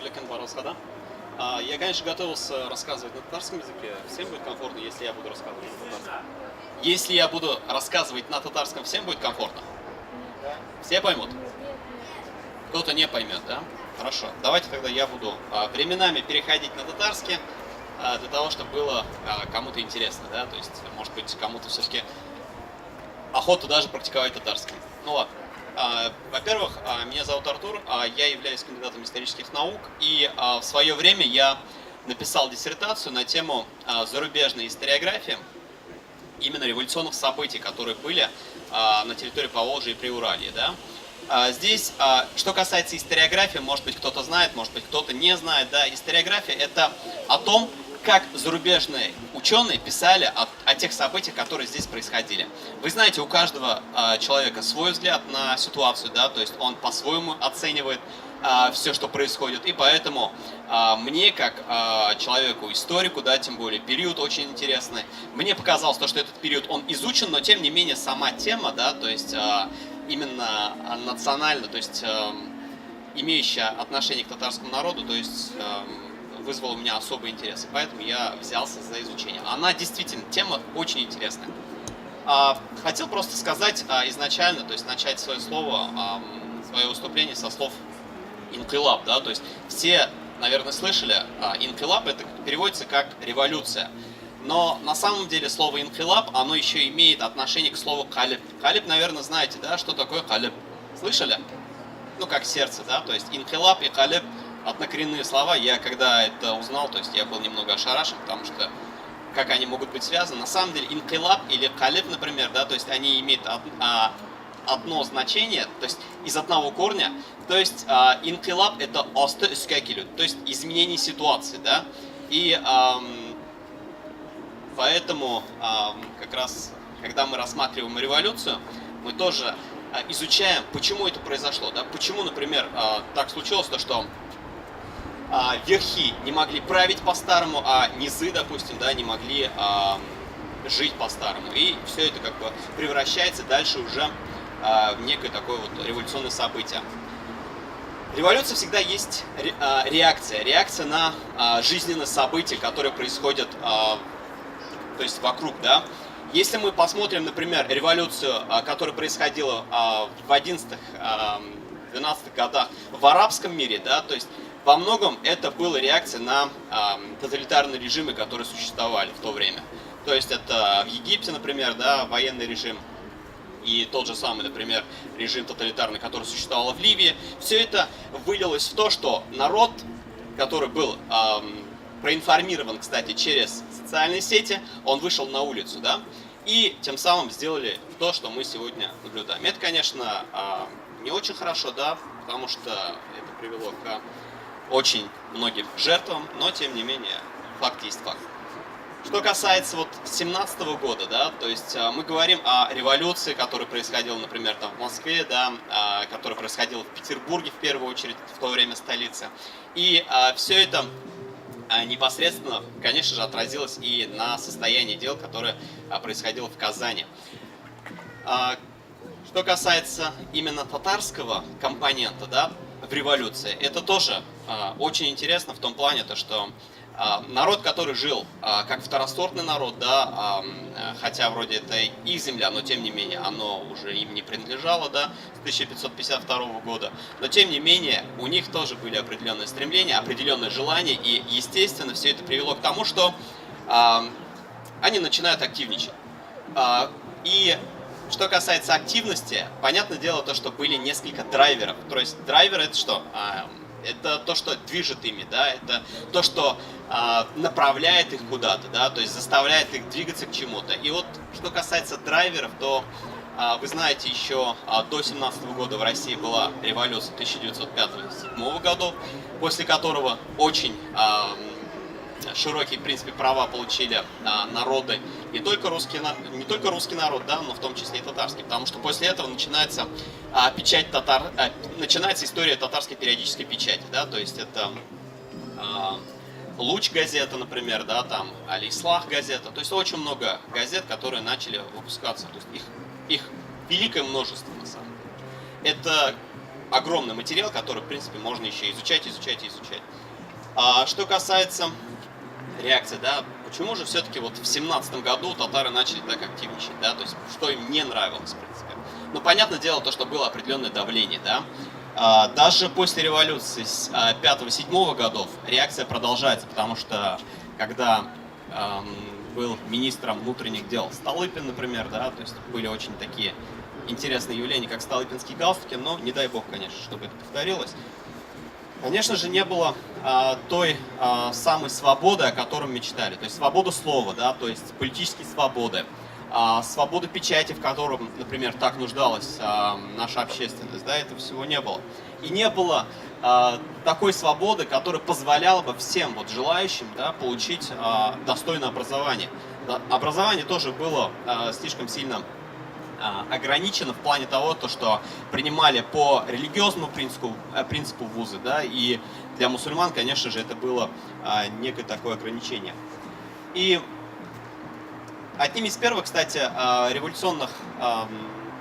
Лекен Баросхада. Я, конечно, готовился рассказывать на татарском языке. Всем будет комфортно, если я буду рассказывать на татарском. Если я буду рассказывать на татарском, всем будет комфортно? Все поймут? Кто-то не поймет, да? Хорошо. Давайте тогда я буду временами переходить на татарский, для того, чтобы было кому-то интересно, да? То есть, может быть, кому-то все-таки охота даже практиковать татарский. Ну ладно. Во-первых, меня зовут Артур, я являюсь кандидатом исторических наук, и в свое время я написал диссертацию на тему зарубежной историографии, именно революционных событий, которые были на территории Поволжья и Приуралья. Да? Здесь, что касается историографии, может быть, кто-то знает, может быть, кто-то не знает. Да? Историография – это о том, как зарубежные ученые писали о тех событиях, которые здесь происходили. Вы знаете, у каждого человека свой взгляд на ситуацию, да, то есть он по-своему оценивает все, что происходит, и поэтому мне, как человеку, историку, да, тем более период очень интересный, мне показалось, что этот период, он изучен, но тем не менее сама тема, да, то есть именно национально, то есть имеющая отношение к татарскому народу, то есть вызвал у меня особый интерес, и поэтому я взялся за изучение. Она действительно, тема очень интересная. Хотел просто сказать изначально, то есть начать свое слово, свое выступление со слов «инкилаб», да, то есть все, наверное, слышали, «инкилаб» это переводится как «революция». Но на самом деле слово «инкилаб», оно еще имеет отношение к слову «калиб». Калиб, наверное, знаете, да, что такое калиб? Слышали? Ну, как сердце, да, то есть «инкилаб» и «калиб» однокоренные слова. Я когда это узнал, то есть я был немного ошарашен, потому что как они могут быть связаны. На самом деле инкилаб или калиб, например, да, то есть они имеют одно значение, то есть из одного корня. То есть инкилаб это осты үскәкилю, то есть изменение ситуации, да. И поэтому как раз, когда мы рассматриваем революцию, мы тоже изучаем, почему это произошло, да, почему, например, так случилось, то, что верхи не могли править по-старому, а низы, допустим, да, не могли жить по-старому. И все это как бы превращается дальше уже в некое такое вот революционное событие. Революция всегда есть реакция. Реакция на жизненные события, которые происходят то есть вокруг, да. Если мы посмотрим, например, революцию, которая происходила в 11-12 годах в арабском мире, да, то есть во многом это была реакция на тоталитарные режимы, которые существовали в то время. То есть это в Египте, например, да, военный режим, и тот же самый, например, режим тоталитарный, который существовал в Ливии. Все это вылилось в то, что народ, который был проинформирован, кстати, через социальные сети, он вышел на улицу, да, и тем самым сделали то, что мы сегодня наблюдаем. Это, конечно, не очень хорошо, да, потому что это привело к очень многим жертвам, но тем не менее факт есть факт. Что касается вот 17-го года, да, то есть мы говорим о революции, которая происходила, например, там в Москве, да, которая происходила в Петербурге в первую очередь, в то время столица. И все это непосредственно, конечно же, отразилось и на состоянии дел, которое происходило в Казани. Что касается именно татарского компонента, да, в революции, это тоже очень интересно в том плане, то, что народ, который жил как второсортный народ, да, хотя вроде это их земля, но тем не менее оно уже им не принадлежало, да, с 1552 года, но тем не менее у них тоже были определенные стремления, определенные желания, и естественно все это привело к тому, что они начинают активничать. И что касается активности, понятное дело то, что были несколько драйверов. То есть драйвер это что? Это то, что движет ими, да, это то, что направляет их куда-то, да, то есть заставляет их двигаться к чему-то. И вот что касается драйверов, то вы знаете, еще до 17 года в России была революция 1905-1907 года, после которого очень широкие, в принципе, права получили народы, не только русский народ, да, но в том числе и татарский, потому что после этого начинается начинается история татарской периодической печати, да, то есть это Луч газета, например, да, там Алислах газета, то есть очень много газет, которые начали выпускаться, то есть их великое множество на самом деле. Это огромный материал, который, в принципе, можно еще изучать. А что касается реакции, да, почему же все-таки вот в 17 году татары начали так активничать, да, то есть что им не нравилось, в принципе. Ну, понятное дело, то, что было определенное давление, да. Даже после революции с 5-7 годов реакция продолжается, потому что когда был министром внутренних дел Столыпин, например, да, то есть были очень такие интересные явления, как столыпинские галстуки, но не дай бог, конечно, чтобы это повторилось. Конечно же, не было той самой свободы, о которой мечтали. То есть свобода слова, да, то есть политические свободы, свобода печати, в котором, например, так нуждалась наша общественность, да, этого всего не было. И не было такой свободы, которая позволяла бы всем вот желающим, да, получить достойное образование. Образование тоже было слишком сильно ограничено в плане того, что принимали по религиозному принципу вузы, да, и для мусульман, конечно же, это было некое такое ограничение. И одним из первых, кстати, революционных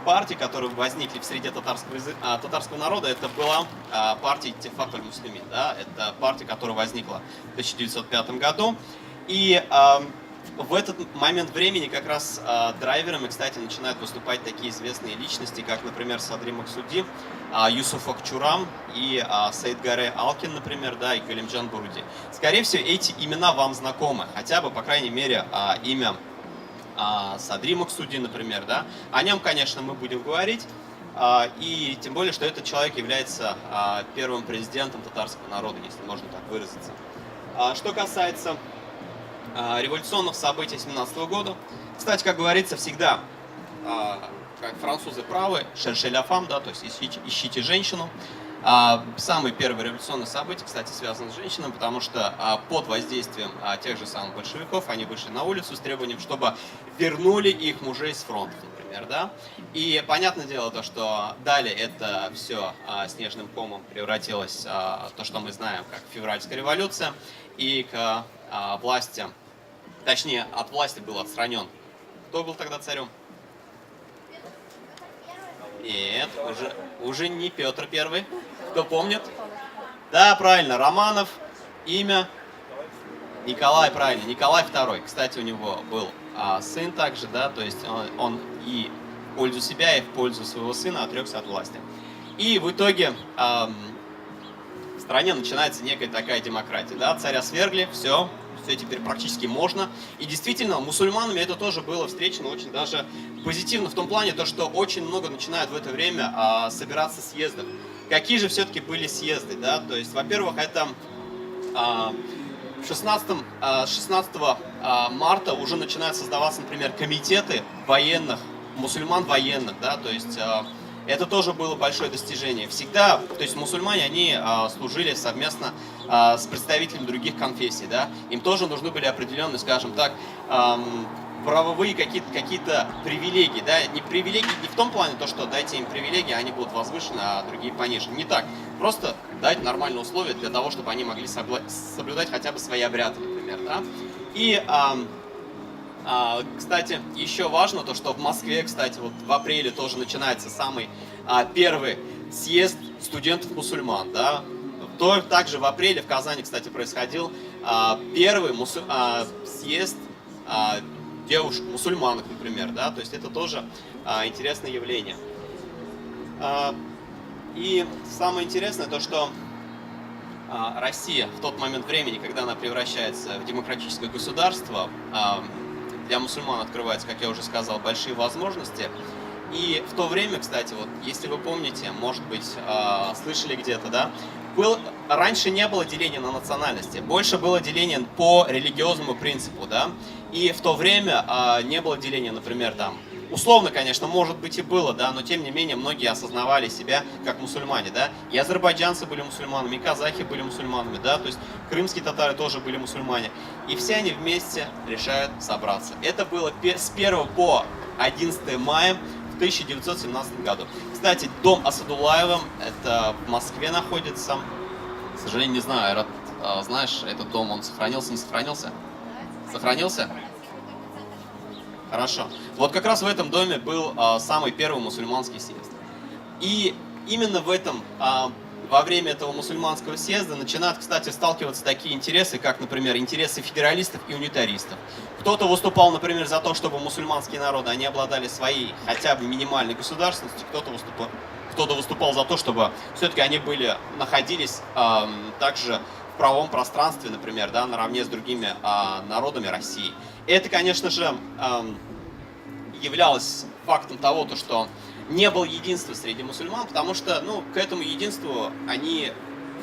партий, которые возникли в среде татарского народа, это была партия Иттифак аль-Муслимин, да, это партия, которая возникла в 1905 году, и в этот момент времени как раз драйверами, кстати, начинают выступать такие известные личности, как, например, Садри Максуди, Юсуф Акчурам и Саидгаре Алкин, например, да, и Галимджан Буруди. Скорее всего, эти имена вам знакомы, хотя бы, по крайней мере, имя Садри Максуди, например, да. О нем, конечно, мы будем говорить, и тем более, что этот человек является первым президентом татарского народа, если можно так выразиться. Что касается революционных событий 17 года. Кстати, как говорится, всегда, как французы правы, «cherchez la femme», да, то есть ищите женщину. Самые первые революционные события, кстати, связаны с женщинами, потому что под воздействием тех же самых большевиков они вышли на улицу с требованием, чтобы вернули их мужей с фронта, например, да. И понятное дело, то, что далее это все снежным комом превратилось в то, что мы знаем как февральская революция, и к власти, точнее, от власти был отстранен. Кто был тогда царем? Нет, уже не Петр I. Кто помнит? Да, правильно, Романов. Имя Николай, правильно, Николай II. Кстати, у него был сын также, да, то есть он и в пользу себя, и в пользу своего сына отрекся от власти. И в итоге в стране начинается некая такая демократия, да, царя свергли, все теперь практически можно. И действительно, мусульманами это тоже было встречено очень даже позитивно в том плане, то, что очень много начинают в это время собираться съездов. Какие же все-таки были съезды, да, то есть, во-первых, это 16 марта уже начинают создаваться, например, комитеты военных, мусульман военных, да, то есть это тоже было большое достижение. Всегда, то есть мусульмане, они служили совместно с представителями других конфессий, да, им тоже нужны были определенные, скажем так, правовые какие-то привилегии, да, не привилегии не в том плане, то, что дайте им привилегии, они будут возвышены, а другие понижены, не так, просто дать нормальные условия для того, чтобы они могли соблюдать хотя бы свои обряды, например, да, и кстати, еще важно то, что в Москве, кстати, вот в апреле тоже начинается самый первый съезд студентов-мусульман, да. Также в апреле в Казани, кстати, происходил первый съезд девушек-мусульманок, например, да, то есть это тоже интересное явление. И самое интересное то, что Россия в тот момент времени, когда она превращается в демократическое государство, для мусульман открываются, как я уже сказал, большие возможности. И в то время, кстати, вот, если вы помните, может быть, слышали где-то, да, раньше не было деления на национальности, больше было деление по религиозному принципу, да, и в то время не было деления, например, там, условно, конечно, может быть и было, да, но тем не менее многие осознавали себя как мусульмане, да, и азербайджанцы были мусульманами, и казахи были мусульманами, да, то есть крымские татары тоже были мусульмане, и все они вместе решают собраться. Это было с 1 по 11 мая в 1917 году. Кстати, дом Асадуллаева, это в Москве находится, к сожалению, не знаю, Айрат, знаешь, этот дом, он сохранился, не сохранился? Сохранился? Хорошо. Вот как раз в этом доме был самый первый мусульманский съезд. И именно в этом, во время этого мусульманского съезда начинают, кстати, сталкиваться такие интересы, как, например, интересы федералистов и унитаристов. Кто-то выступал, например, за то, чтобы мусульманские народы, они обладали своей хотя бы минимальной государственностью, кто-то выступал за то, чтобы все-таки они находились также в правовом пространстве, например, да, наравне с другими народами России. И это, конечно же, являлось фактом того, что не было единства среди мусульман, потому что, ну, к этому единству они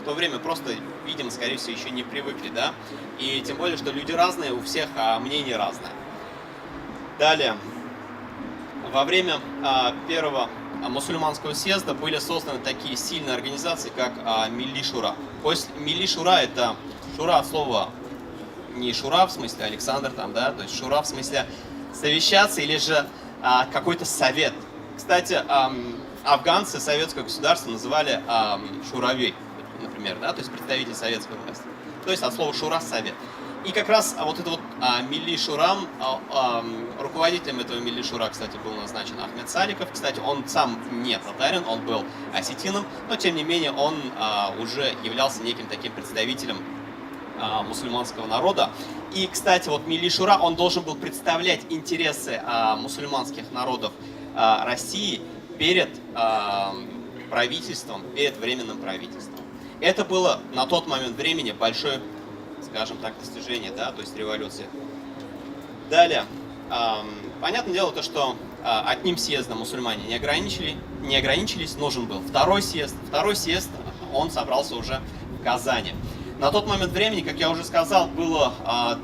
в то время просто, видимо, скорее всего, еще не привыкли, да, и тем более, что люди разные, у всех мнения разные. Далее, во время первого мусульманского съезда были созданы такие сильные организации, как Милли Шура. Милли Шура — это шура от слова не шура в смысле Александр, там, да, то есть шура в смысле совещаться или же какой-то совет. Кстати, афганцы советское государство называли шуравей, например, да, то есть представитель советской власти. То есть от слова шура — совет. И как раз вот это вот Милли Шура, руководителем этого Милли Шура, кстати, был назначен Ахмед Саликов. Кстати, он сам не татарин, он был осетином, но тем не менее он уже являлся неким таким представителем мусульманского народа. И, кстати, вот Милли Шура, он должен был представлять интересы мусульманских народов России перед правительством, перед временным правительством. Это было на тот момент времени большое, скажем так, достижение, да, то есть революция. Далее, понятное дело, то, что одним съездом мусульмане не ограничились, нужен был второй съезд. Второй съезд, он собрался уже в Казани. На тот момент времени, как я уже сказал, было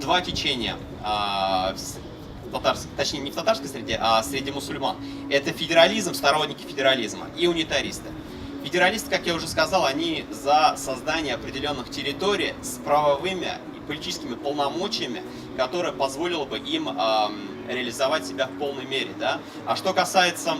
два течения, точнее не в татарской среде, а среди мусульман. Это федерализм, сторонники федерализма, и унитаристы. Федералисты, как я уже сказал, они за создание определенных территорий с правовыми и политическими полномочиями, которые позволило бы им реализовать себя в полной мере. Да? А что касается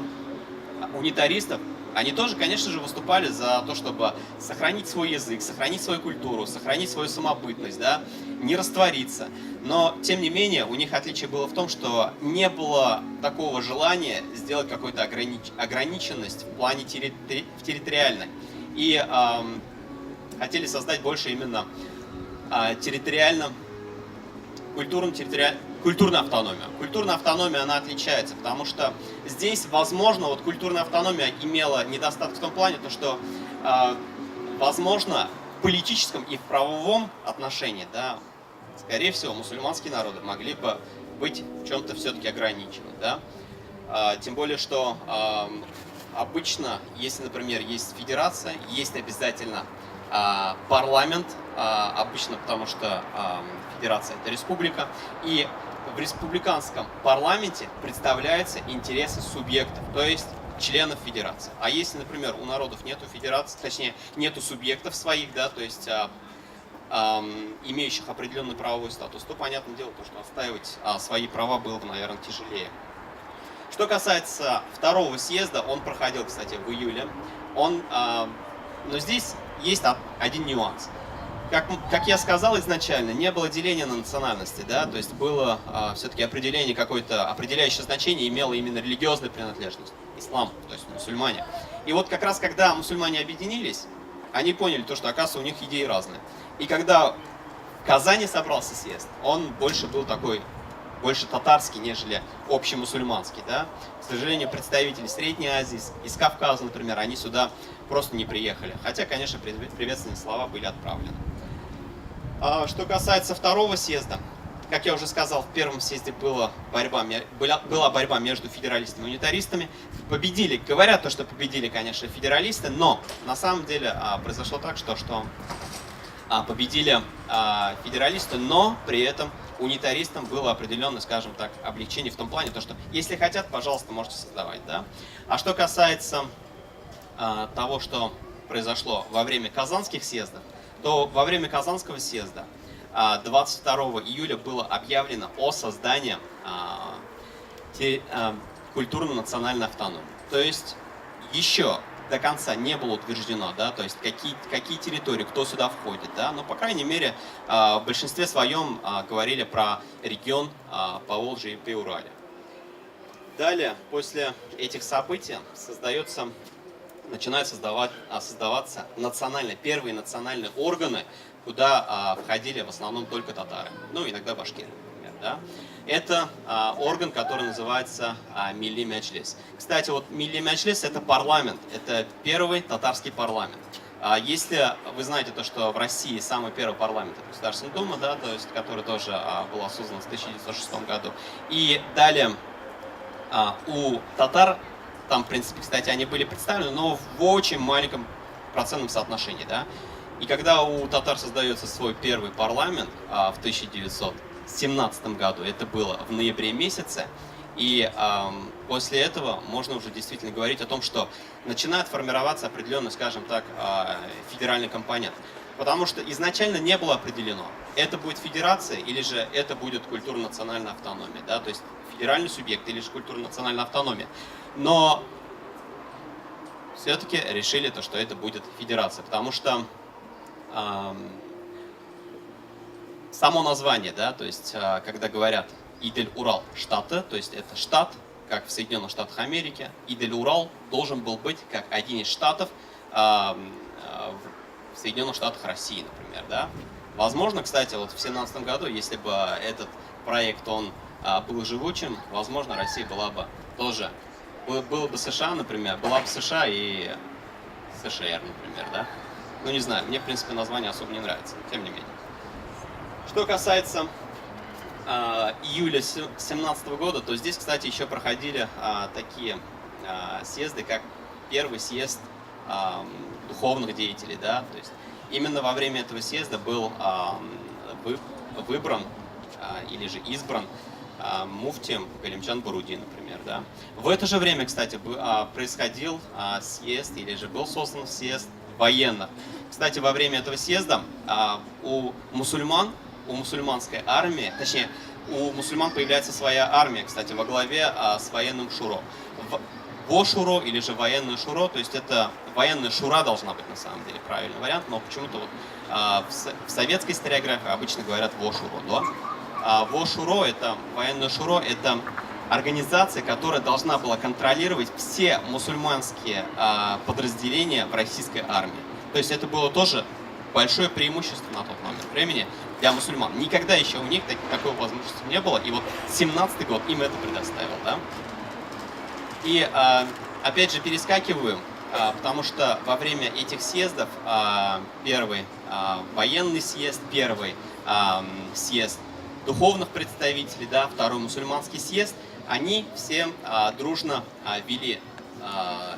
унитаристов, они тоже, конечно же, выступали за то, чтобы сохранить свой язык, сохранить свою культуру, сохранить свою самобытность, да, не раствориться. Но, тем не менее, у них отличие было в том, что не было такого желания сделать какую-то ограниченность в плане территориальной. И хотели создать больше именно культурную автономию. Культурная автономия, она отличается, потому что здесь, возможно, вот культурная автономия имела недостаток в том плане, то, что, возможно, в политическом и в правовом отношении, да, скорее всего, мусульманские народы могли бы быть в чем-то все-таки ограничены, да. Тем более, что обычно, если, например, есть федерация, есть обязательно парламент, обычно потому что федерация — это республика, и в республиканском парламенте представляются интересы субъектов, то есть членов федерации. А если, например, у народов нету федерации, точнее, нету субъектов своих, да, то есть имеющих определенный правовой статус, то, понятное дело, то, что отстаивать свои права было бы, наверное, тяжелее. Что касается второго съезда, он проходил, кстати, в июле. Но здесь есть один нюанс. Как я сказал изначально, не было деления на национальности, да, то есть было все-таки определение, какое-то определяющее значение имело именно религиозная принадлежность, ислам, то есть мусульмане. И вот как раз когда мусульмане объединились, они поняли то, что, оказывается, у них идеи разные. И когда в Казани собрался съезд, он больше был такой, больше татарский, нежели общемусульманский, да. К сожалению, представители Средней Азии, из Кавказа, например, они сюда просто не приехали. Хотя, конечно, приветственные слова были отправлены. Что касается второго съезда, как я уже сказал, в первом съезде была борьба между федералистами и унитаристами. Победили, говорят то, что победили, конечно, федералисты, но на самом деле произошло так, что победили федералисты, но при этом унитаристам было определенное, скажем так, облегчение в том плане, то, что если хотят, пожалуйста, можете создавать. Да? А что касается того, что произошло во время казанских съездов, то во время Казанского съезда 22 июля было объявлено о создании культурно-национальной автономии. То есть еще до конца не было утверждено, да, то есть какие территории, кто сюда входит, да, но, по крайней мере, в большинстве своем говорили про регион Поволжья и Приуралья. Далее, после этих событий создается начинают создаваться первые национальные органы, куда входили в основном только татары, ну иногда башкиры, например, да. Это орган, который называется Милли Меджлис. Кстати, вот Милли Меджлис — это парламент, это первый татарский парламент. Если вы знаете то, что в России самый первый парламент — это Государственная Дума, да, то есть, который тоже была создана в 1906 году. И далее у татар, там, в принципе, кстати, они были представлены, но в очень маленьком процентном соотношении, да. И когда у татар создается свой первый парламент в 1917 году, это было в ноябре месяце, и после этого можно уже действительно говорить о том, что начинает формироваться определенный, скажем так, федеральный компонент. Потому что изначально не было определено, это будет федерация или же это будет культурно-национальная автономия, да, то есть федеральный субъект или же культурно-национальная автономия. Но все-таки решили то, что это будет федерация, потому что само название, да, то есть когда говорят Идель-Урал штаты, то есть это штат, как в Соединенных Штатах Америки, Идель-Урал должен был быть как один из штатов в Соединенных Штатах России, например, да. Возможно, кстати, вот в 2017 году, если бы этот проект, он был живучим, возможно, Россия была бы тоже, было бы США, например, была бы США и СШР, например, да. Ну, не знаю, мне, в принципе, название особо не нравится, тем не менее. Что касается июля 2017 года, то здесь, кстати, еще проходили такие съезды, как первый съезд духовных деятелей, да, то есть именно во время этого съезда был выбран или же избран муфтием Галимджан Баруди, например, да. В это же время, кстати, происходил съезд или же был создан съезд военных. Кстати, во время этого съезда у мусульманской армии, точнее, у мусульман появляется своя армия, кстати, во главе с военным шуро. ВОШУРО или же военное шуро, то есть это военная шура должна быть на самом деле правильный вариант, но почему-то вот в советской историографии обычно говорят ВОШУРО, да? ВОШУРО, это военное шуро, это организация, которая должна была контролировать все мусульманские подразделения в российской армии. То есть это было тоже большое преимущество на тот момент времени для мусульман. Никогда еще у них такой возможности не было, и вот 17-й год им это предоставил, да. И опять же перескакиваю, потому что во время этих съездов, первый военный съезд, первый съезд духовных представителей, да, второй мусульманский съезд, они все дружно вели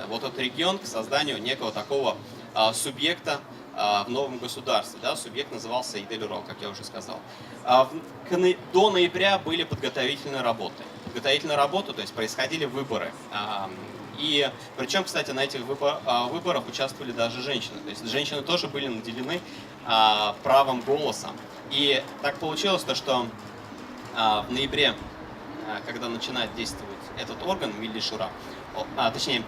вот этот регион к созданию некого такого субъекта в новом государстве. Да, субъект назывался Идель-Урал, как я уже сказал. До ноября были подготовительные работы. Подготовительные работы, то есть происходили выборы. И причем, кстати, на этих выборах участвовали даже женщины. То есть женщины тоже были наделены правом голоса. И так получилось, что в ноябре, когда начинает действовать этот орган, Милли Шура, точнее,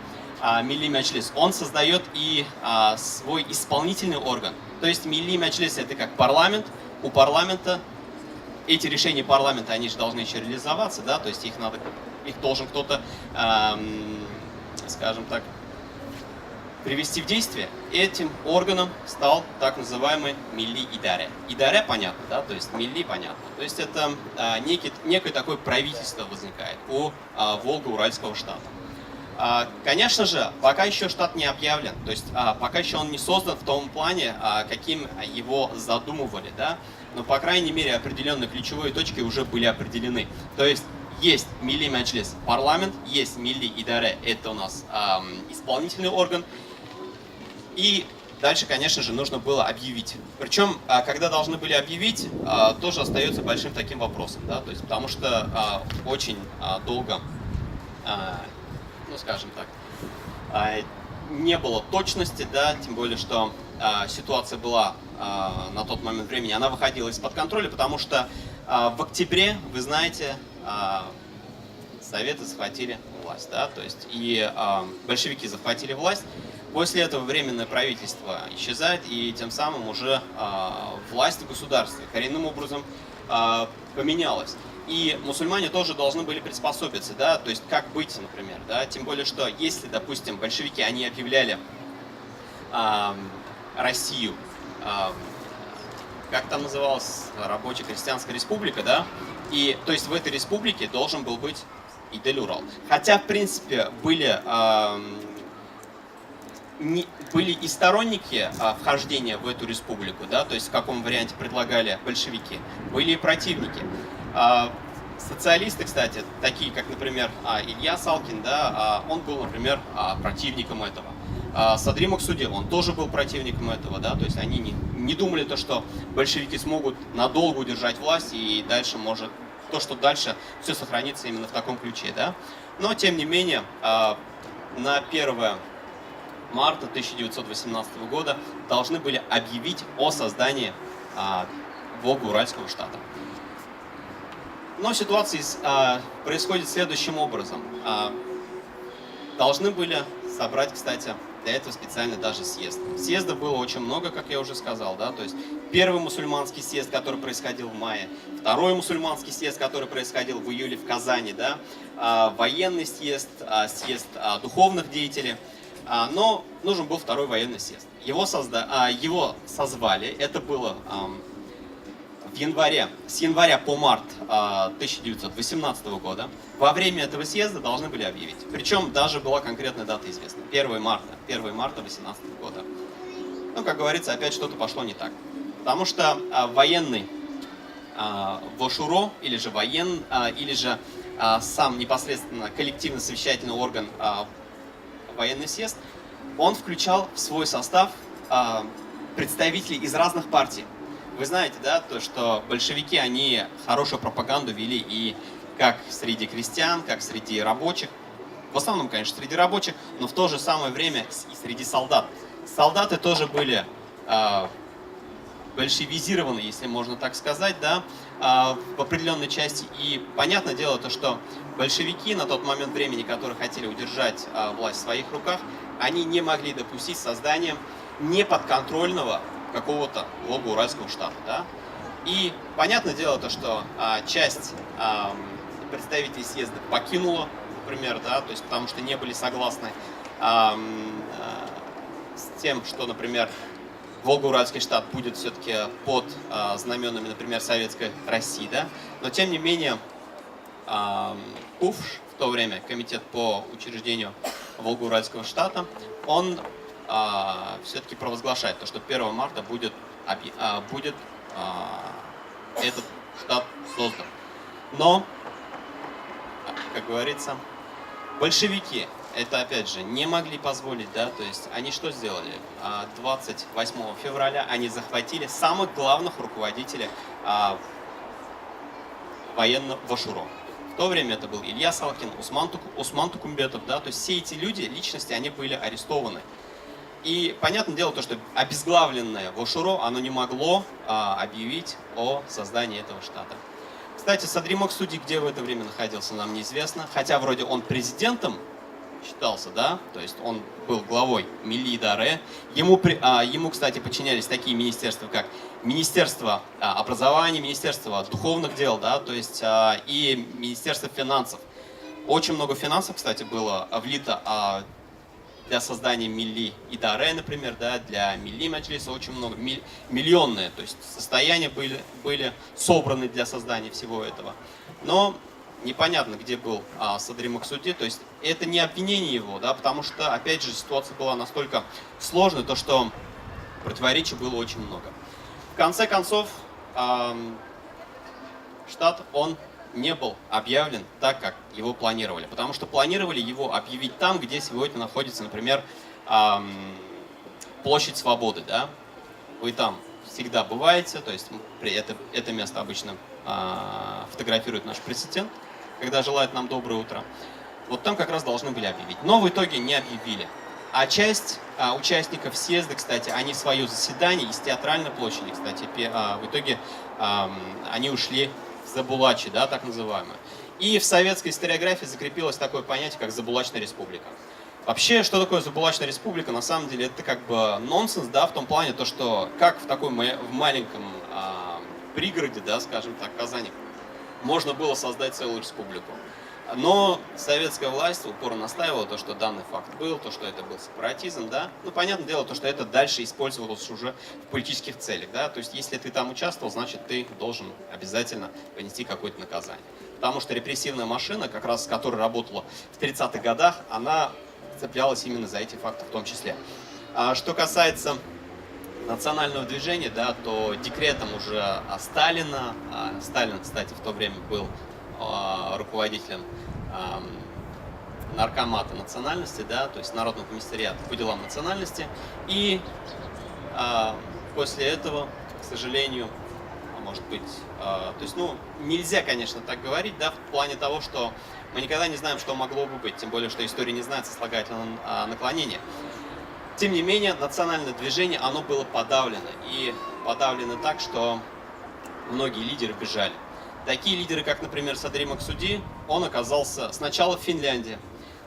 Милли Меджлис, он создает и свой исполнительный орган. То есть Милли Меджлис — это как парламент, у парламента эти решения парламента, они же должны еще реализоваться, да, то есть их должен кто-то, скажем так, привести в действие. Этим органом стал так называемый Милли Идаре. Идаре понятно, да, то есть Милли понятно. То есть это некое такое правительство возникает у Волго-Уральского штата. Конечно же, пока еще штат не объявлен, то есть пока еще он не создан в том плане, каким его задумывали, да, но, по крайней мере, определенные ключевые точки уже были определены. То есть есть Милли Меджлис парламент, есть Милли Идаре, это у нас исполнительный орган, и дальше, конечно же, нужно было объявить. Причем, когда должны были объявить, тоже остается большим таким вопросом, да, то есть потому что очень долго, ну, скажем так, не было точности, да, тем более, что ситуация была на тот момент времени, она выходила из-под контроля, потому что в октябре, вы знаете, Советы захватили власть, да, то есть и большевики захватили власть. После этого временное правительство исчезает, и тем самым уже власть в государстве коренным образом поменялась. И мусульмане тоже должны были приспособиться, да, то есть как быть, например, да, тем более, что если, допустим, большевики, они объявляли Россию, как там называлась, Рабочая крестьянская республика, да, и то есть в этой республике должен был быть Идель-Урал. Хотя, в принципе, были и сторонники вхождения в эту республику, да, то есть в каком варианте предлагали большевики, были и противники. Социалисты, кстати, такие как, например, Илья Салкин, да, он был, например, противником этого. Садри Максуди, он тоже был противником этого, да, то есть они не думали то, что большевики смогут надолго удержать власть и дальше может, то, что дальше все сохранится именно в таком ключе, да. Но, тем не менее, на 1 марта 1918 года должны были объявить о создании Волго-Уральского штата. Но ситуация происходит следующим образом. Должны были собрать, кстати, для этого специально даже съезд. Съездов было очень много, как я уже сказал, да, то есть первый мусульманский съезд, который происходил в мае, второй мусульманский съезд, который происходил в июле в Казани, да, военный съезд, съезд духовных деятелей, но нужен был второй военный съезд. Его созвали, это было с января по март 1918 года. Во время этого съезда должны были объявить. Причем даже была конкретная дата известна. 1 марта 1918 года. Ну, как говорится, опять что-то пошло не так. Потому что военный ВОШУРО, или же сам непосредственно коллективно-совещательный орган военный съезд, он включал в свой состав представителей из разных партий. Вы знаете, да, то, что большевики, они хорошую пропаганду вели и как среди крестьян, как среди рабочих. В основном, конечно, среди рабочих, но в то же самое время и среди солдат. Солдаты тоже были большевизированы, если можно так сказать, да, в определенной части. И понятное дело, то, что большевики на тот момент времени, которые хотели удержать власть в своих руках, они не могли допустить создания неподконтрольного какого-то Волго-Уральского штата, да? И понятное дело то, что часть представителей съезда покинула, например, да, то есть потому что не были согласны с тем, что, например, Волго-Уральский штат будет все-таки под знаменами, например, Советской России, да? Но тем не менее КУФШ, в то время Комитет по учреждению Волго-Уральского штата, он все-таки провозглашает то, что 1 марта будет этот штат создан. Но, как говорится, большевики это, опять же, не могли позволить, да, то есть они что сделали? 28 февраля они захватили самых главных руководителей военного ВОШУРО. В то время это был Илья Салкин, Усман Тукумбетов, да, то есть все эти люди, личности, они были арестованы. И понятное дело, то, что обезглавленное ВОШУРО, оно не могло объявить о создании этого штата. Кстати, Садри Максуди где в это время находился, нам неизвестно. Хотя вроде он президентом считался, да, то есть он был главой Милли Идаре. Ему, кстати, подчинялись такие министерства, как Министерство образования, Министерство духовных дел, да, то есть и Министерство финансов. Очень много финансов, кстати, было влито для создания Милли Идаре, например, да, для Милли Маджлиса очень много, миллионные, то есть состояния были собраны для создания всего этого. Но непонятно, где был Садри Максуди, то есть это не обвинение его, да, потому что, опять же, ситуация была настолько сложной, то что противоречий было очень много. В конце концов, штат, он не был объявлен так, как его планировали. Потому что планировали его объявить там, где сегодня находится, например, Площадь Свободы. Да? Вы там всегда бываете, то есть это место обычно фотографирует наш президент, когда желает нам доброе утро. Вот там как раз должны были объявить. Но в итоге не объявили. А часть участников съезда, кстати, они свое заседание из Театральной площади, кстати, в итоге они ушли в Забулачи, да, так называемое. И в советской историографии закрепилось такое понятие, как Забулачная республика. Вообще, что такое Забулачная республика, на самом деле, это как бы нонсенс, да, в том плане, то, что как в маленьком пригороде, да, скажем так, Казани, можно было создать целую республику. Но советская власть упорно настаивала, то, что данный факт был, то, что это был сепаратизм, да. Ну, понятное дело, то, что это дальше использовалось уже в политических целях, да. То есть, если ты там участвовал, значит, ты должен обязательно понести какое-то наказание. Потому что репрессивная машина, как раз с которой работала в 30-х годах, она цеплялась именно за эти факты в том числе. А что касается национального движения, да, то декретом уже Сталина, Сталин, кстати, в то время был руководителем наркомата национальности, да, то есть Народного комиссариата по делам национальности. И после этого, к сожалению, может быть, то есть, ну, нельзя, конечно, так говорить, да, в плане того, что мы никогда не знаем, что могло бы быть, тем более, что история не знает сослагательного наклонения. Тем не менее, национальное движение, оно было подавлено. И подавлено так, что многие лидеры бежали. Такие лидеры, как, например, Садри Максуди, он оказался сначала в Финляндии.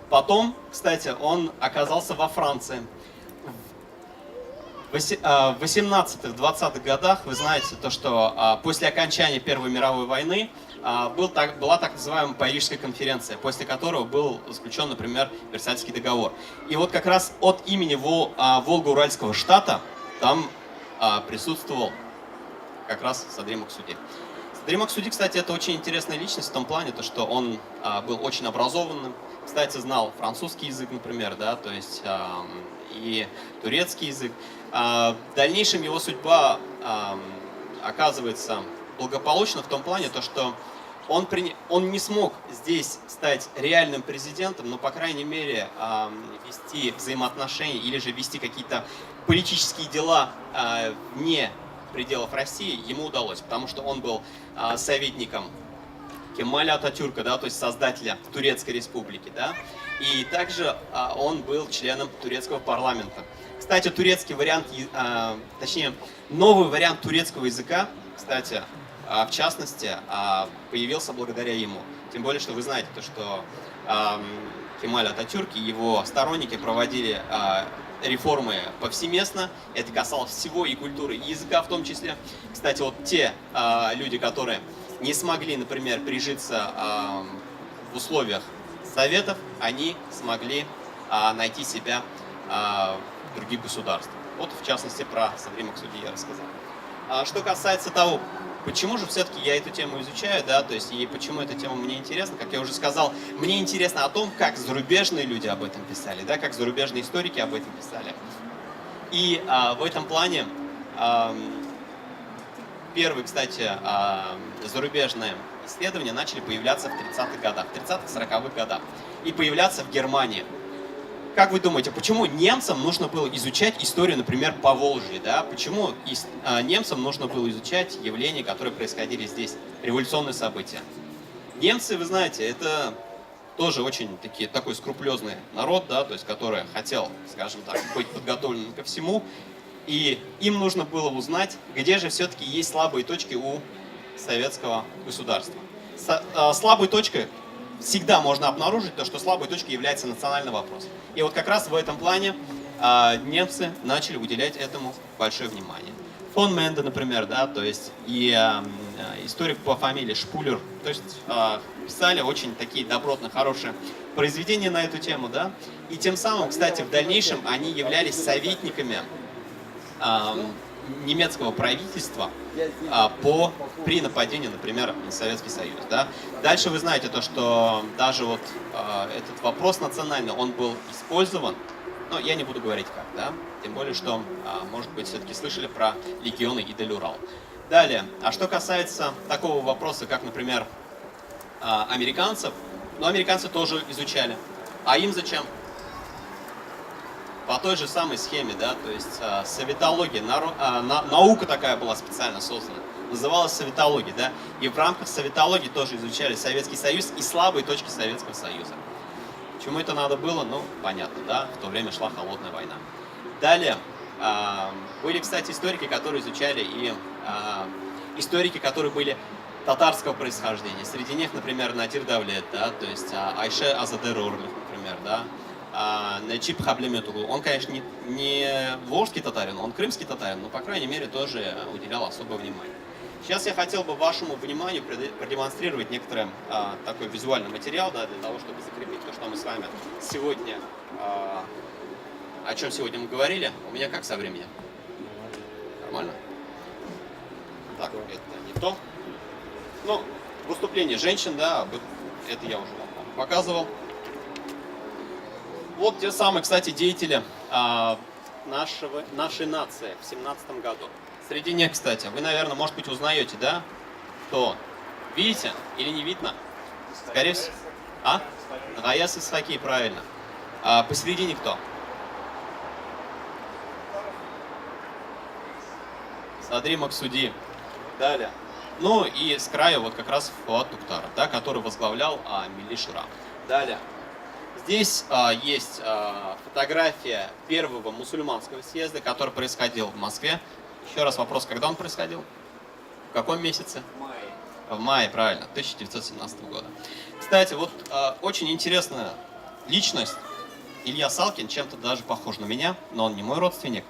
Потом, кстати, он оказался во Франции. В 18-20-х годах, вы знаете, то, что после окончания Первой мировой войны была так называемая Парижская конференция, после которого был заключен, например, Версальский договор. И вот как раз от имени Волго-Уральского штата там присутствовал как раз Садри Максуди. Садри Максуди, кстати, это очень интересная личность в том плане, то, что он был очень образованным, кстати, знал французский язык, например, да, то есть и турецкий язык. В дальнейшем его судьба оказывается благополучна в том плане, то, что он не смог здесь стать реальным президентом, но, по крайней мере, вести взаимоотношения или же вести какие-то политические дела вне пределов России ему удалось, потому что он был советником Кемаля Ататюрка, да, то есть создателя Турецкой республики, да, и также он был членом турецкого парламента. Кстати, турецкий вариант, точнее, новый вариант турецкого языка, кстати, в частности, появился благодаря ему. Тем более, что вы знаете, то, что Кемаль Ататюрк и его сторонники проводили реформы повсеместно. Это касалось всего, и культуры, и языка в том числе. Кстати, вот те люди, которые не смогли, например, прижиться в условиях советов, они смогли найти себя в других государствах. Вот, в частности, про Садри Максуди я рассказал. Что касается того, почему же все-таки я эту тему изучаю, да, то есть и почему эта тема мне интересна, как я уже сказал, мне интересно о том, как зарубежные люди об этом писали, да, как зарубежные историки об этом писали. И в этом плане первые, кстати, зарубежные исследования начали появляться в 30-х годах, в 30-40-х годах, и появляться в Германии. Как вы думаете, почему немцам нужно было изучать историю, например, Поволжья, да? Почему немцам нужно было изучать явления, которые происходили здесь, революционные события? Немцы, вы знаете, это тоже очень такой скрупулезный народ, да, то есть который хотел, скажем так, быть подготовленным ко всему, и им нужно было узнать, где же все-таки есть слабые точки у советского государства. Слабой точкой всегда можно обнаружить то, что слабой точкой является национальный вопрос. И вот как раз в этом плане немцы начали уделять этому большое внимание. Фон Менде, например, да, то есть и историк по фамилии Шпулер, то есть писали очень такие добротные, хорошие произведения на эту тему, да. И тем самым, кстати, в дальнейшем они являлись советниками немецкого правительства при нападении, например, на Советский Союз. Да? Дальше вы знаете то, что даже вот этот вопрос национальный, он был использован, но я не буду говорить как, да? Тем более, что, может быть, все-таки слышали про легионы Идель-Урал. Далее, а что касается такого вопроса, как, например, американцев, ну, американцы тоже изучали. А им зачем? По той же самой схеме, да, то есть советология, наука такая была специально создана, называлась советология, да, и в рамках советологии тоже изучали Советский Союз и слабые точки Советского Союза. Чему это надо было, ну, понятно, да, в то время шла холодная война. Далее, были, кстати, историки, которые изучали и историки, которые были татарского происхождения. Среди них, например, Надир Давлет, да, то есть Айше Азадер Орлов, например, да, Наджиб Хаблеметугу. Он, конечно, не волжский татарин, он крымский татарин, но, по крайней мере, тоже уделял особое внимание. Сейчас я хотел бы вашему вниманию продемонстрировать некоторый такой визуальный материал, да, для того, чтобы закрепить то, что мы с вами сегодня, о чем сегодня мы говорили. У меня как со временем? Нормально? Так, это не то. Ну, выступление женщин, да, это я уже вам показывал. Вот те самые, кстати, деятели нашей нации в 17 году. Среди них, кстати, вы, наверное, может быть, узнаете, да? Кто? Видите или не видно? Скорее всего. А? Гаяс Исхаки, правильно. Посередине кто? Садри Максуди. Далее. Ну и с краю вот как раз Фуат Туктаров, да, который возглавлял Милли Шура. Далее. Здесь есть фотография первого мусульманского съезда, который происходил в Москве. Еще раз вопрос, когда он происходил? В каком месяце? В мае. В мае, правильно, 1917 года. Кстати, вот очень интересная личность. Илья Салкин чем-то даже похож на меня, но он не мой родственник.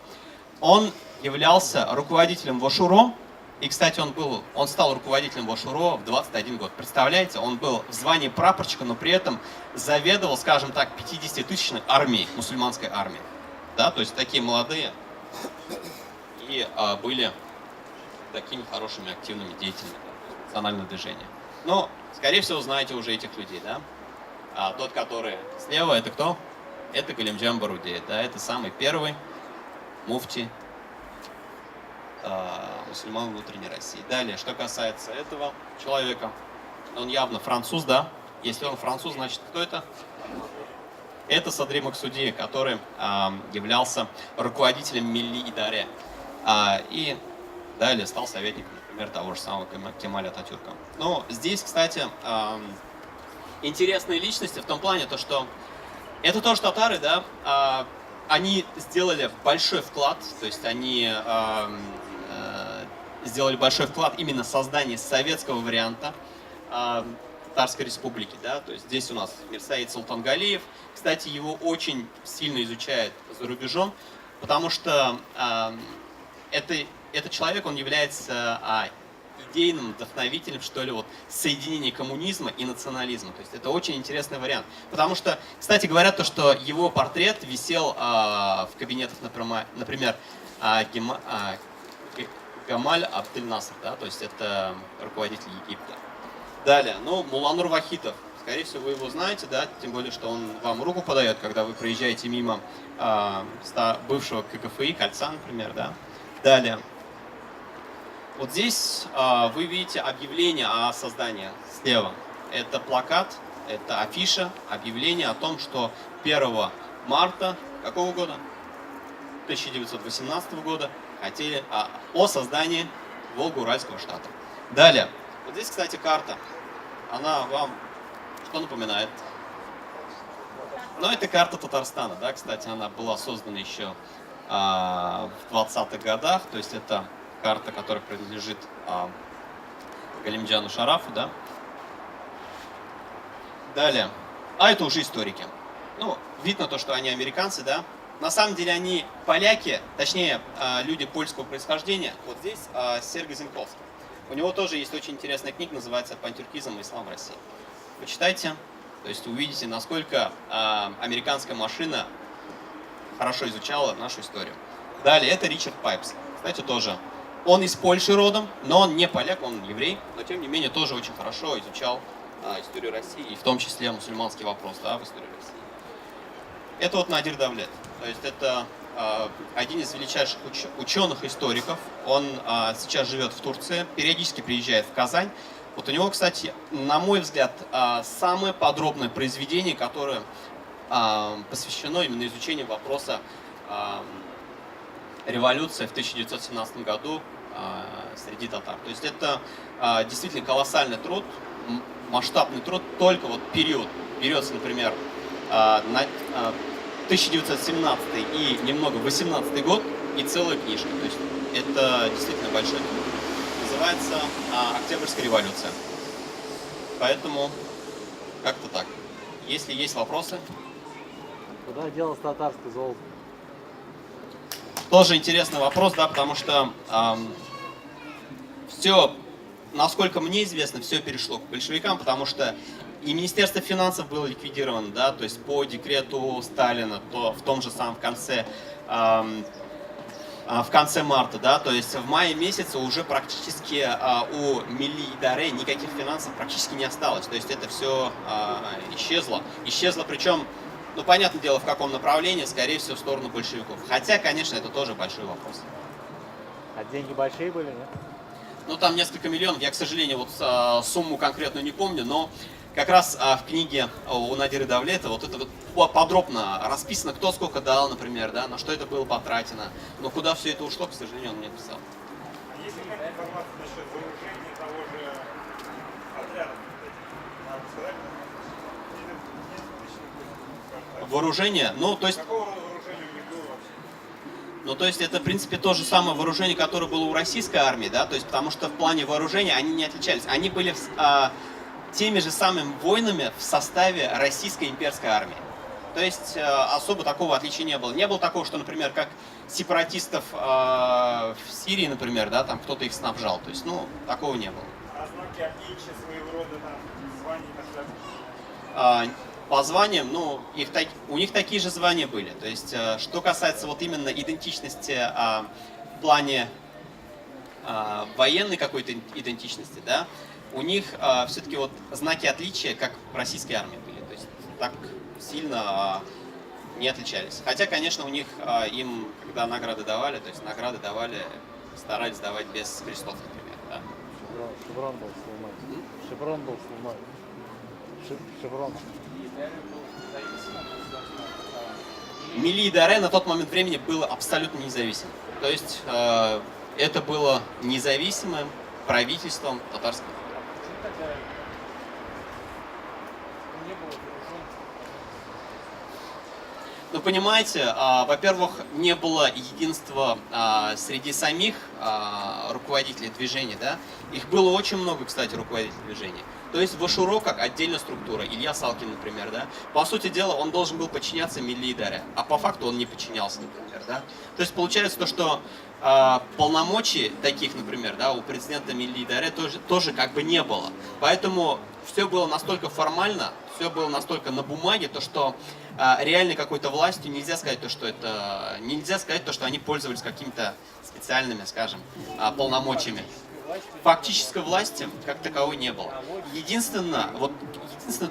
Он являлся руководителем ВОШУРО. И, кстати, он стал руководителем ВОШУРО в 21 год. Представляете, он был в звании прапорщика, но при этом заведовал, скажем так, 50-тысячной армией, мусульманской армией. Да, то есть такие молодые и были такими хорошими, активными деятелями национального движения. Но, скорее всего, знаете уже этих людей, да? Тот, который слева, это кто? Это Галимджан Барудей, да, это самый первый муфти мусульман внутренней России. Далее, что касается этого человека, он явно француз, да? Если он француз, значит, кто это? Это Садри Максуди, который являлся руководителем Милли Идаре. И далее стал советником, например, того же самого Кемаля Ататюрка. Но здесь, кстати, интересные личности в том плане, то, что это тоже татары, да, они сделали большой вклад, то есть они сделали большой вклад именно в создание советского варианта Татарской республики, да, то есть здесь у нас Мирсаид Султангалиев, кстати, его очень сильно изучают за рубежом, потому что этот человек, он является идейным вдохновителем, что ли, вот, соединения коммунизма и национализма. То есть это очень интересный вариант. Потому что, кстати, говорят, то, что его портрет висел в кабинетах, например, Гамаль Абдель-Наср, да, то есть это руководитель Египта. Далее, ну, Муланур Вахитов. Скорее всего, вы его знаете, да, тем более, что он вам руку подает, когда вы проезжаете мимо бывшего КГФИ, кольца, например, да. Далее. Вот здесь вы видите объявление о создании слева. Это плакат, это афиша, объявление о том, что 1 марта какого года? 1918 года хотели о создании Волго-Уральского штата. Далее. Вот здесь, кстати, карта. Она вам что напоминает? Ну, это карта Татарстана, да, кстати, она была создана еще в 20-х годах, то есть это карта, которая принадлежит Галимджану Шарафу, да. Далее. Это уже историки. Ну, видно то, что они американцы, да. На самом деле они поляки, точнее, люди польского происхождения. Вот здесь Сергей Зенковский. У него тоже есть очень интересная книга, называется «Пантюркизм и ислам в России». Почитайте, то есть увидите, насколько американская машина хорошо изучала нашу историю. Далее, это Ричард Пайпс. Кстати, тоже. Он из Польши родом, но он не поляк, он еврей, но тем не менее тоже очень хорошо изучал историю России, и в том числе мусульманский вопрос, да, в истории России. Это вот Надир Давлет. То есть это один из величайших ученых-историков. Он сейчас живет в Турции, периодически приезжает в Казань. Вот у него, кстати, на мой взгляд, самое подробное произведение, которое посвящено именно изучению вопроса революции в 1917 году среди татар. То есть это действительно колоссальный труд, масштабный труд, только вот период. Берется, например, 1917 и немного 18 год и целая книжка. То есть это действительно большой труд. Называется Октябрьская революция. Поэтому как-то так. Если есть вопросы. Куда делось татарское золото? Тоже интересный вопрос, да, потому что все насколько мне известно, все перешло к большевикам, потому что и Министерство финансов было ликвидировано, да, то есть по декрету Сталина, то в том же самом в конце марта, да, то есть в мае месяце уже практически у Милли Идаре никаких финансов практически не осталось, то есть это все исчезло, причем, ну, понятное дело, в каком направлении, скорее всего, в сторону большевиков, хотя, конечно, это тоже большой вопрос. А деньги большие были, нет? Ну, там несколько миллионов, я, к сожалению, вот сумму конкретную не помню, но как раз в книге у Надиры Давлета вот это вот подробно расписано, кто сколько дал, например, да, на что это было потрачено, но куда все это ушло, к сожалению, он мне писал. А есть какая-то информация насчет вооружения того же отряда? Надо сказать, Вооружение, ну, то есть... какого рода вооружение у них было вообще? Ну, то есть это, в принципе, то же самое вооружение, которое было у российской армии, да, то есть потому что в плане вооружения они не отличались. Они были теми же самыми воинами в составе российской имперской армии. То есть особо такого отличия не было. Не было такого, что, например, как сепаратистов в Сирии, например, да, там кто-то их снабжал. То есть, ну, такого не было. А знаки отличия своего рода, там, званий и так далее? По званиям, ну, у них такие же звания были. То есть, что касается вот именно идентичности в плане военной какой-то идентичности, да, у них все-таки вот знаки отличия, как в российской армии были. То есть, так сильно не отличались. Хотя, конечно, у них им, когда награды давали, то есть награды давали, старались давать без крестов, например, да. Шеврон был сломан. Шеврон был сломан. Шеврон. Милли Идаре на тот момент времени было абсолютно независимым. То есть это было независимым правительством татарского. Ну, понимаете, во-первых, не было единства среди самих руководителей движения, да. Их было очень много, кстати, руководителей движения. То есть Вашуро как отдельная структура, Илья Салкин, например, да. По сути дела, он должен был подчиняться Милли Идаре, а по факту он не подчинялся, например, да. То есть получается то, что полномочий таких, например, да, у президента Милли Идаре тоже как бы не было. Поэтому все было настолько формально, все было настолько на бумаге, то что реальной какой-то властью нельзя сказать то, что они пользовались какими-то специальными, скажем, полномочиями. Фактической власти как таковой не было. Единственное,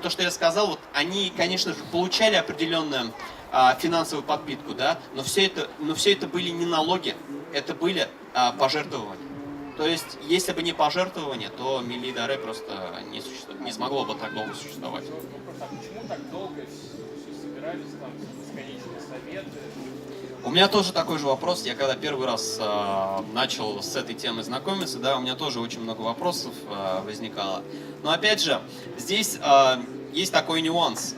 то, что я сказал, вот они, конечно же, получали определенную финансовую подпитку, да, но все это были не налоги, это были пожертвования. То есть, если бы не пожертвования, то Милли Идаре просто не смогло бы так долго существовать. Почему так долго все собирались, там, бесконечные советы? У меня тоже такой же вопрос. Я когда первый раз начал с этой темой знакомиться, да, у меня тоже очень много вопросов возникало. Но опять же, здесь есть такой нюанс.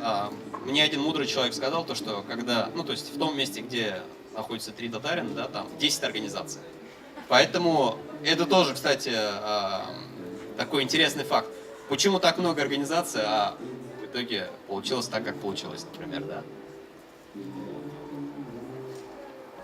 Мне один мудрый человек сказал, то, что когда, ну, то есть в том месте, где находится 3 татарина, да, там 10 организаций. Поэтому это тоже, кстати, такой интересный факт. Почему так много организаций, а в итоге получилось так, как получилось, например, да?